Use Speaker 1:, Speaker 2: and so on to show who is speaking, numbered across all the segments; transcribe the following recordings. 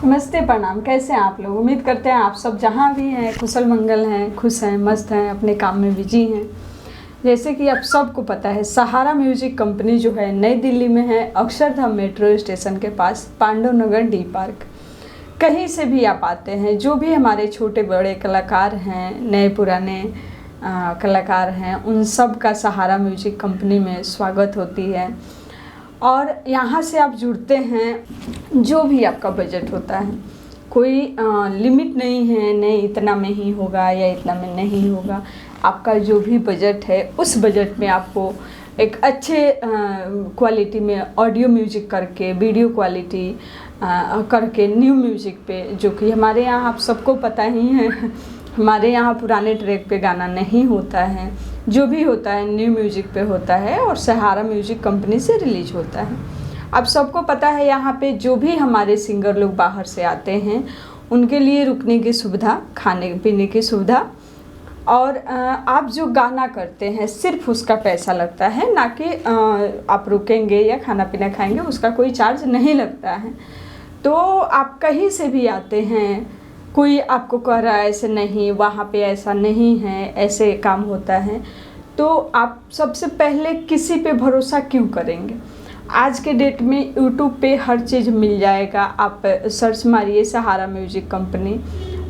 Speaker 1: नमस्ते, प्रणाम। कैसे हैं आप लोग? उम्मीद करते हैं आप सब जहाँ भी हैं कुशल मंगल हैं, खुश हैं, मस्त हैं, अपने काम में बिजी हैं। जैसे कि आप सबको पता है, सहारा म्यूजिक कंपनी जो है नई दिल्ली में है, अक्षरधाम मेट्रो स्टेशन के पास, पांडव नगर डी पार्क। कहीं से भी आप आते हैं, जो भी हमारे छोटे बड़े कलाकार हैं, नए पुराने कलाकार हैं, उन सब का सहारा म्यूजिक कंपनी में स्वागत होती है। और यहाँ से आप जुड़ते हैं, जो भी आपका बजट होता है, कोई लिमिट नहीं है, नहीं इतना में ही होगा या इतना में नहीं होगा। आपका जो भी बजट है, उस बजट में आपको एक अच्छे क्वालिटी में ऑडियो म्यूजिक करके, वीडियो क्वालिटी करके, न्यू म्यूजिक पे, जो कि हमारे यहाँ आप सबको पता ही है, हमारे यहाँ पुराने ट्रैक पे गाना नहीं होता है। जो भी होता है न्यू म्यूजिक पे होता है और सहारा म्यूजिक कंपनी से रिलीज होता है। आप सबको पता है, यहाँ पे जो भी हमारे सिंगर लोग बाहर से आते हैं, उनके लिए रुकने की सुविधा, खाने पीने की सुविधा, और आप जो गाना करते हैं सिर्फ उसका पैसा लगता है, ना कि आप रुकेंगे या खाना पीना खाएंगे, उसका कोई चार्ज नहीं लगता है। तो आप कहीं से भी आते हैं, कोई आपको कह रहा है ऐसे नहीं, वहाँ पे ऐसा नहीं है, ऐसे काम होता है, तो आप सबसे पहले किसी पे भरोसा क्यों करेंगे? आज के डेट में यूट्यूब पे हर चीज़ मिल जाएगा। आप सर्च मारिए सहारा म्यूजिक कंपनी,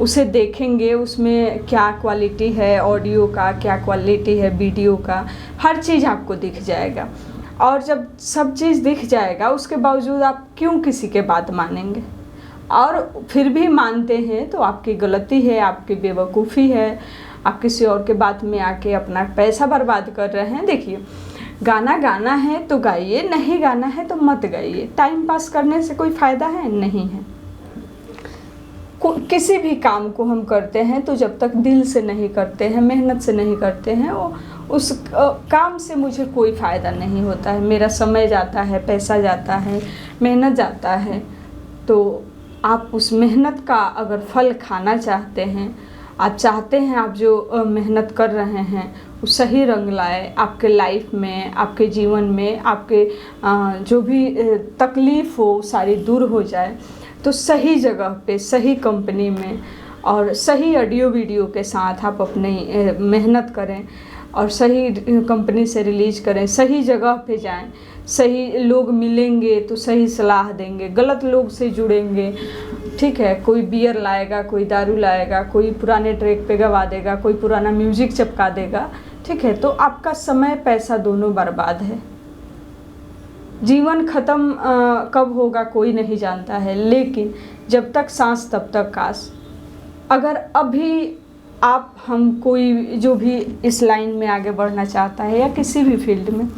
Speaker 1: उसे देखेंगे, उसमें क्या क्वालिटी है ऑडियो का, क्या क्वालिटी है वीडियो का, हर चीज़ आपको दिख जाएगा। और जब सब चीज़ दिख जाएगा, उसके बावजूद आप क्यों किसी के बात मानेंगे? और फिर भी मानते हैं तो आपकी गलती है, आपकी बेवकूफ़ी है, आप किसी और के बात में आके अपना पैसा बर्बाद कर रहे हैं। देखिए, गाना गाना है तो गाइए, नहीं गाना है तो मत गाइए। टाइम पास करने से कोई फ़ायदा है? नहीं है। किसी भी काम को हम करते हैं तो जब तक दिल से नहीं करते हैं, मेहनत से नहीं करते हैं, उस काम से मुझे कोई फ़ायदा नहीं होता है। मेरा समय जाता है, पैसा जाता है, मेहनत जाता है। तो आप उस मेहनत का अगर फल खाना चाहते हैं, आप चाहते हैं आप जो मेहनत कर रहे हैं वो सही रंग लाए आपके लाइफ में, आपके जीवन में, आपके जो भी तकलीफ़ हो सारी दूर हो जाए, तो सही जगह पे, सही कंपनी में और सही ऑडियो वीडियो के साथ आप अपनी मेहनत करें और सही कंपनी से रिलीज करें। सही जगह पे जाएं, सही लोग मिलेंगे तो सही सलाह देंगे, गलत लोग से जुड़ेंगे, ठीक है? कोई बियर लाएगा, कोई दारू लाएगा, कोई पुराने ट्रैक पे गवा देगा, कोई पुराना म्यूजिक चिपका देगा, ठीक है? तो आपका समय पैसा दोनों बर्बाद है। जीवन ख़त्म कब होगा कोई नहीं जानता है, लेकिन जब तक सांस तब तक काश। अगर अभी आप हम कोई जो भी इस लाइन में आगे बढ़ना चाहता है या किसी भी फील्ड में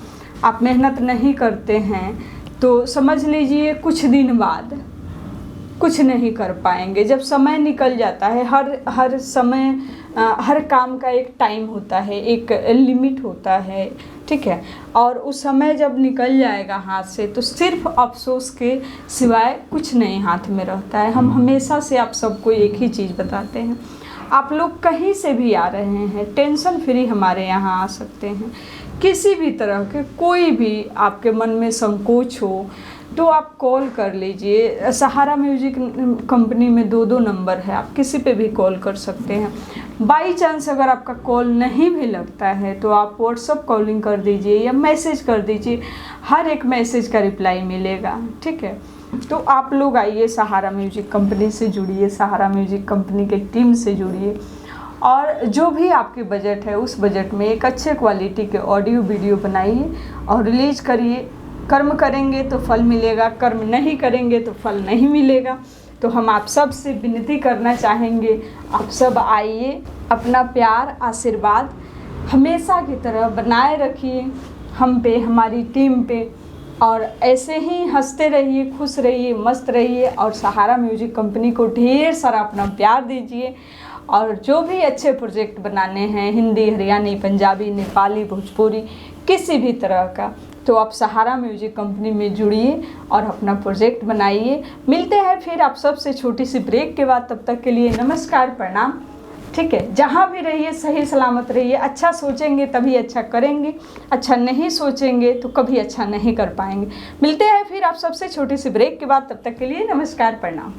Speaker 1: आप मेहनत नहीं करते हैं, तो समझ लीजिए कुछ दिन बाद कुछ नहीं कर पाएंगे। जब समय निकल जाता है, हर समय हर काम का एक टाइम होता है, एक लिमिट होता है, ठीक है? और उस समय जब निकल जाएगा हाथ से, तो सिर्फ अफसोस के सिवाय कुछ नहीं हाथ में रहता है। हम हमेशा से आप सबको एक ही चीज़ बताते हैं, आप लोग कहीं से भी आ रहे हैं, टेंशन फ्री हमारे यहाँ आ सकते हैं। किसी भी तरह के कोई भी आपके मन में संकोच हो तो आप कॉल कर लीजिए। सहारा म्यूजिक कंपनी में 2 नंबर है, आप किसी पे भी कॉल कर सकते हैं। बाई चांस अगर आपका कॉल नहीं भी लगता है तो आप व्हाट्सअप कॉलिंग कर दीजिए या मैसेज कर दीजिए, हर एक मैसेज का रिप्लाई मिलेगा, ठीक है? तो आप लोग आइए, सहारा म्यूजिक कंपनी से जुड़िए, सहारा म्यूजिक कंपनी के टीम से जुड़िए, और जो भी आपके बजट है उस बजट में एक अच्छे क्वालिटी के ऑडियो वीडियो बनाइए और रिलीज करिए। कर्म करेंगे तो फल मिलेगा, कर्म नहीं करेंगे तो फल नहीं मिलेगा। तो हम आप सब से विनती करना चाहेंगे, आप सब आइए, अपना प्यार आशीर्वाद हमेशा की तरह बनाए रखिए हम पे, हमारी टीम पे, और ऐसे ही हंसते रहिए, खुश रहिए, मस्त रहिए, और सहारा म्यूजिक कंपनी को ढेर सारा अपना प्यार दीजिए। और जो भी अच्छे प्रोजेक्ट बनाने हैं, हिंदी, हरियाणी, पंजाबी, नेपाली, भोजपुरी, किसी भी तरह का, तो आप सहारा म्यूजिक कंपनी में जुड़िए और अपना प्रोजेक्ट बनाइए। मिलते हैं फिर आप सबसे छोटी सी ब्रेक के बाद। तब तक के लिए नमस्कार, प्रणाम, ठीक है? जहाँ भी रहिए सही सलामत रहिए। अच्छा सोचेंगे तभी अच्छा करेंगे, अच्छा नहीं सोचेंगे तो कभी अच्छा नहीं कर पाएंगे। मिलते हैं फिर आप सबसे छोटी सी ब्रेक के बाद। तब तक के लिए नमस्कार, प्रणाम।